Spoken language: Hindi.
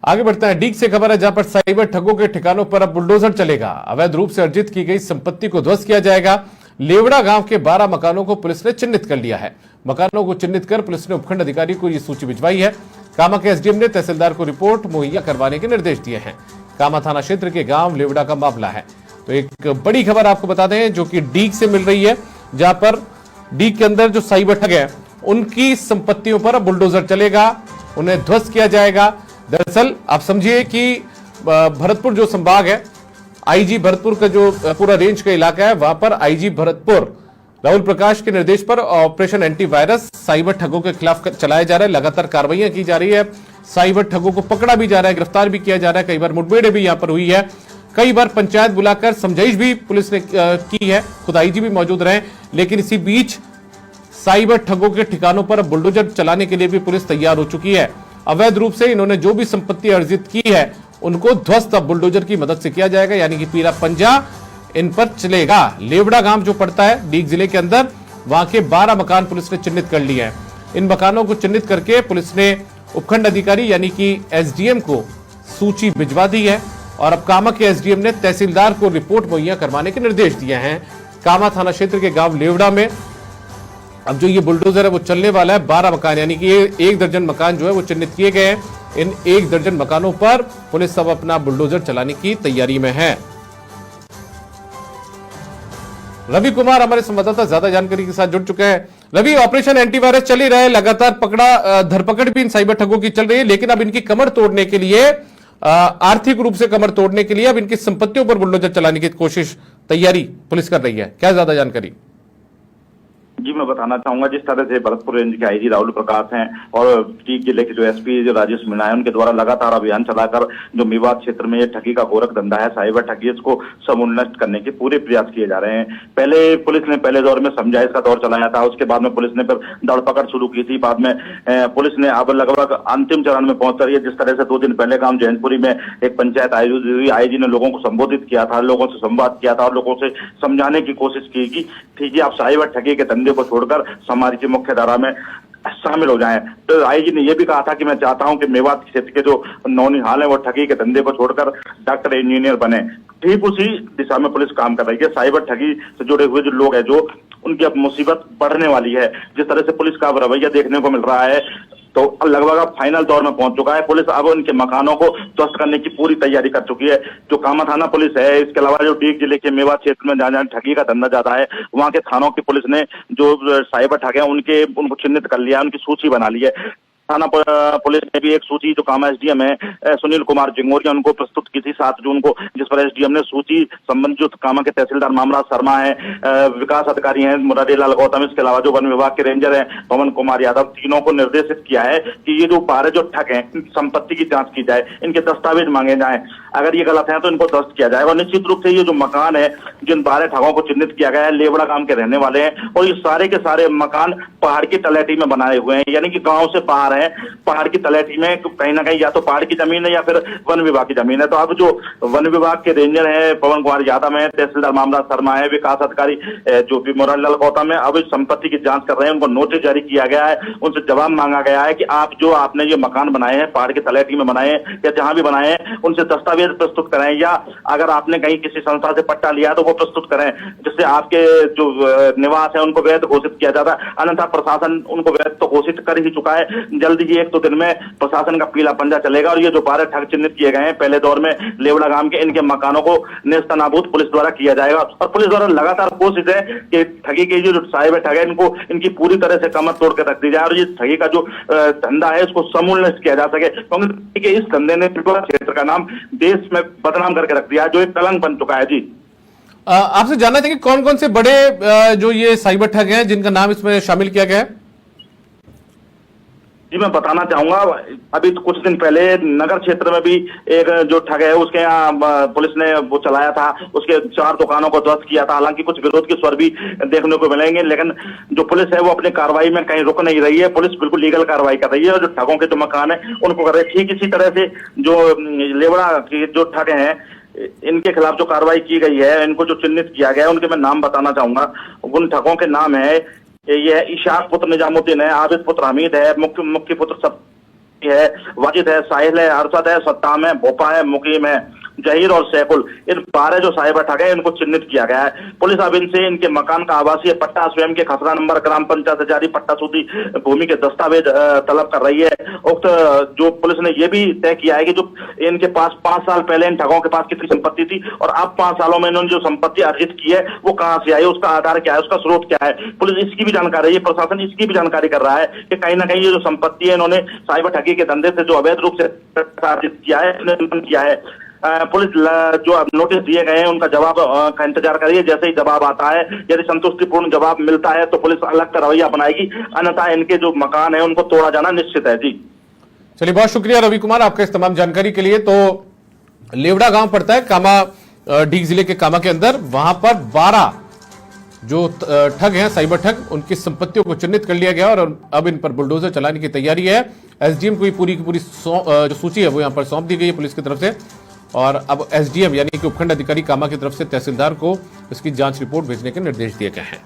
आगे बढ़ते हैं। डीग से खबर है जहां पर साइबर ठगों के ठिकानों पर अब बुलडोजर चलेगा। अवैध रूप से अर्जित की गई संपत्ति को ध्वस्त किया जाएगा। लेवड़ा गांव के 12 मकानों को पुलिस ने चिन्हित कर लिया है। मकानों को चिन्हित कर पुलिस ने उपखंड अधिकारी को यह सूची भिजवाई है। कामा के एसडीएम ने तहसीलदार को रिपोर्ट मुहैया करवाने के निर्देश दिए हैं। कामा थाना क्षेत्र के गांव लेवड़ा का मामला है। तो एक बड़ी खबर आपको बता दें जो कि डीग से मिल रही है, जहां पर डीग के अंदर जो साइबर ठग है उनकी संपत्तियों पर अब बुलडोजर चलेगा, उन्हें ध्वस्त किया जाएगा। दरअसल आप समझिए कि भरतपुर जो संभाग है, आईजी भरतपुर का जो पूरा रेंज का इलाका है, वहां पर आईजी भरतपुर राहुल प्रकाश के निर्देश पर ऑपरेशन एंटीवायरस साइबर ठगों के खिलाफ चलाया जा रहा है। लगातार कार्रवाइयां की जा रही है। साइबर ठगों को पकड़ा भी जा रहा है, गिरफ्तार भी किया जा रहा है। कई बार मुठभेड़ भी यहां पर हुई है। कई बार पंचायत बुलाकर समझाइश भी पुलिस ने की है, खुद आईजी भी मौजूद रहे। लेकिन इसी बीच साइबर ठगों के ठिकानों पर बुलडोजर चलाने के लिए भी पुलिस तैयार हो चुकी है। अवैध रूप से इन्होंने जो भी संपत्ति अर्जित की है उनको ध्वस्त अब बुलडोजर की मदद से किया जाएगा, यानी कि पीला पंजा इन पर चलेगा। लेवड़ा गांव जो पड़ता है डीग जिले के अंदर, वहां के 12 मकान पुलिस ने चिन्हित कर लिए हैं। इन मकानों को चिन्हित करके पुलिस ने उपखंड अधिकारी यानी कि एसडीएम को सूची भिजवा दी है और अब कामा के एसडीएम ने तहसीलदार को रिपोर्ट मुहैया करवाने के निर्देश दिए हैं। कामा थाना क्षेत्र के गांव लेवड़ा में अब जो ये बुलडोजर है वो चलने वाला है। 12 मकान यानी कि 1 दर्जन मकान जो है वो चिन्हित किए गए हैं। इन 1 दर्जन मकानों पर पुलिस अब अपना बुलडोजर चलाने की तैयारी में है। रवि कुमार हमारे संवाददाता ज्यादा जानकारी के साथ जुड़ चुके हैं। रवि, ऑपरेशन एंटीवायरस चल ही रहा है, लगातार धरपकड़ भी इन साइबर ठगों की चल रही है, लेकिन अब इनकी कमर तोड़ने के लिए, आर्थिक रूप से कमर तोड़ने के लिए अब इनकी संपत्तियों पर बुलडोजर चलाने की कोशिश, तैयारी पुलिस कर रही है। क्या ज्यादा जानकारी? जी, मैं बताना चाहूंगा जिस तरह से भरतपुर रेंज के आईजी राहुल प्रकाश हैं और डीग जिले के जो एसपी जो राजेश मीणा है, उनके द्वारा लगातार अभियान चलाकर जो मेवात क्षेत्र में ये ठगी का गोरख धंधा है, साइबर ठगी, इसको समूल करने के पूरे प्रयास किए जा रहे हैं। पहले पुलिस ने पहले दौर में समझाइश का दौर चलाया था, उसके बाद में पुलिस ने फिर धरपकड़ शुरू की थी। बाद में पुलिस ने अब लगभग अंतिम चरण में पहुंच रही है। जिस तरह से 2 दिन पहले गाँव जैनपुरी में एक पंचायत आयोजित हुई, आईजी ने लोगों को संबोधित किया था, लोगों से संवाद किया था और लोगों से समझाने की कोशिश की कि ठीक है, आप साइबर ठगी के धंधे को छोड़कर समाज की मुख्य धारा में शामिल हो जाएं। तो आईजी ने यह भी कहा था कि मैं चाहता हूं कि मेवात क्षेत्र के जो नौनिहाल है वो ठगी के धंधे को छोड़कर डॉक्टर इंजीनियर बने। ठीक उसी दिशा में पुलिस काम कर रही है। साइबर ठगी से जुड़े हुए जो लोग हैं, जो उनकी अब मुसीबत बढ़ने वाली है। जिस तरह से पुलिस का रवैया देखने को मिल रहा है, तो लगभग अब फाइनल दौर में पहुंच चुका है। पुलिस अब उनके मकानों को ध्वस्त करने की पूरी तैयारी कर चुकी है। जो कामा थाना पुलिस है, इसके अलावा जो डीग जिले के मेवात क्षेत्र में जहां ठगी का धंधा ज्यादा है, वहां के थानों की पुलिस ने जो साइबर ठग है उनको चिन्हित कर लिया, उनकी सूची बना ली है। थाना पुलिस ने भी एक सूची, जो कामा एसडीएम है सुनील कुमार जिंगोरिया, उनको प्रस्तुत की थी 7 जून को, जिस पर एसडीएम ने सूची संबंधित जो कामा के तहसीलदार मामराज शर्मा है, विकास अधिकारी हैं मुरारी लाल गौतम, इसके अलावा जो वन विभाग के रेंजर हैं पवन कुमार यादव, तीनों को निर्देशित किया है कि ये जो 12 जो ठग हैं, संपत्ति की जांच की जाए, इनके दस्तावेज मांगे जाए। अगर ये गलत है तो इनको ध्वस्त किया जाएगा। निश्चित रूप से ये जो मकान है, जिन 12 ठगों को चिन्हित किया गया है, लेवड़ा गांव के रहने वाले हैं और ये सारे के सारे मकान पहाड़ की तलहटी में बनाए हुए हैं, यानी कि गांव से बाहर है, पहाड़ की तलहटी में कहीं ना कहीं या तो पहाड़ की जमीन है या फिर वन विभाग की जमीन है। तो अब जो वन विभाग के रेंजर है पवन कुमार यादव है, तहसीलदार मामराज शर्मा है, विकास अधिकारी जो भी मुरारी लाल गौतम है, अब इस संपत्ति की जांच कर रहे हैं। उनको नोटिस जारी किया गया है, उनसे जवाब मांगा गया है कि आपने ये मकान बनाए हैं, पहाड़ की तलहटी में बनाए हैं या जहां भी बनाए हैं, उनसे दस्तावेज प्रस्तुत करें, या अगर आपने कहीं किसी संस्था से पट्टा लिया तो वो प्रस्तुत करें, जिससे आपके जो निवास है उनको वैध घोषित किया जाता है। अन्यथा प्रशासन उनको वैध तो घोषित कर ही चुका है। जल्द ही 1-2 दिन में प्रशासन का पीला पंजा चलेगा और ये जो 12 ठग चिन्हित किए गए हैं पहले दौर में लेवड़ा गांव के, इनके मकानों को नेस्तनाबूद पुलिस द्वारा किया जाएगा। और पुलिस द्वारा लगातार कोशिश है कि ठगी के जो साइबर ठग है इनकी पूरी तरह से कमर तोड़ कर रख दी जाए और ये ठगी का जो धंधा है इसको समूल किया जा सके, क्योंकि इस धंधे ने क्षेत्र का नाम देश में बदनाम करके रख दिया है, जो एक कलंक बन चुका है। जी, आपसे जानना था कि कौन कौन से बड़े जो ये साइबर ठग हैं जिनका नाम इसमें शामिल किया गया है? जी, मैं बताना चाहूंगा, अभी कुछ दिन पहले नगर क्षेत्र में भी एक जो ठग है उसके यहाँ पुलिस ने वो चलाया था, उसके 4 दुकानों को ध्वस्त किया था। हालांकि कुछ विरोध के स्वर भी देखने को मिलेंगे, लेकिन जो पुलिस है वो अपनी कार्रवाई में कहीं रुक नहीं रही है। पुलिस बिल्कुल लीगल कार्रवाई कर रही है और जो ठगों के जो मकान है उनको कर रही है। ठीक इसी तरह से जो लेवड़ा के जो ठग हैं, इनके खिलाफ जो कार्रवाई की गई है, इनको जो चिन्हित किया गया है, उनके मैं नाम बताना चाहूंगा। उन ठगों के नाम है, ये इशाक पुत्र निजामुद्दीन है, आबिद पुत्र हमीद है, मुख्य पुत्र है, वाजिद है, साहिल है, अरशद है, सत्ताम है, भोपा है, मुकीम है, जहीर और सैफुल, इन 12 जो साइबर ठग है इनको चिन्हित किया गया है। पुलिस अब इनसे इनके मकान का आवासीय पट्टा, स्वयं के खसरा नंबर, ग्राम पंचायत से जारी पट्टा सूची भूमि के दस्तावेज तलब कर रही है। उक्त जो पुलिस ने यह भी तय किया है कि जो इनके पास 5 साल पहले इन ठगों के पास कितनी संपत्ति थी और अब 5 सालों में इन्होंने जो संपत्ति अर्जित की है वो कहां से आई, उसका आधार क्या है, उसका स्रोत क्या है। पुलिस इसकी भी जानकारी, प्रशासन इसकी भी जानकारी कर रहा है कि कहीं ना कहीं ये जो संपत्ति है इन्होंने साइबर ठगी के धंधे से जो अवैध रूप से अर्जित किया है, किया है। पुलिस जो नोटिस दिए गए हैं उनका जवाब का इंतजार करिए। जैसे ही जवाब आता है, यदि संतुष्टिपूर्ण जवाब मिलता है तो पुलिस अलग का रवैया बनाएगी, अन्यथा इनके जो मकान है उनको तोड़ा जाना निश्चित है। जी चलिए, बहुत शुक्रिया रवि कुमार आपके इस तमाम जानकारी के लिए। तो लेवड़ा गांव पड़ता है कामा डीग जिले के कामा के अंदर, वहां पर 12 जो ठग हैं, साइबर ठग, उनकी संपत्तियों को चिन्हित कर लिया गया और अब इन पर बुलडोजर चलाने की तैयारी है। एसडीएम को पूरी की पूरी जो सूची है वो यहां पर सौंप दी गई है पुलिस की तरफ से और अब एसडीएम यानी कि उपखंड अधिकारी कामा की तरफ से तहसीलदार को इसकी जांच रिपोर्ट भेजने के निर्देश दिए गए हैं।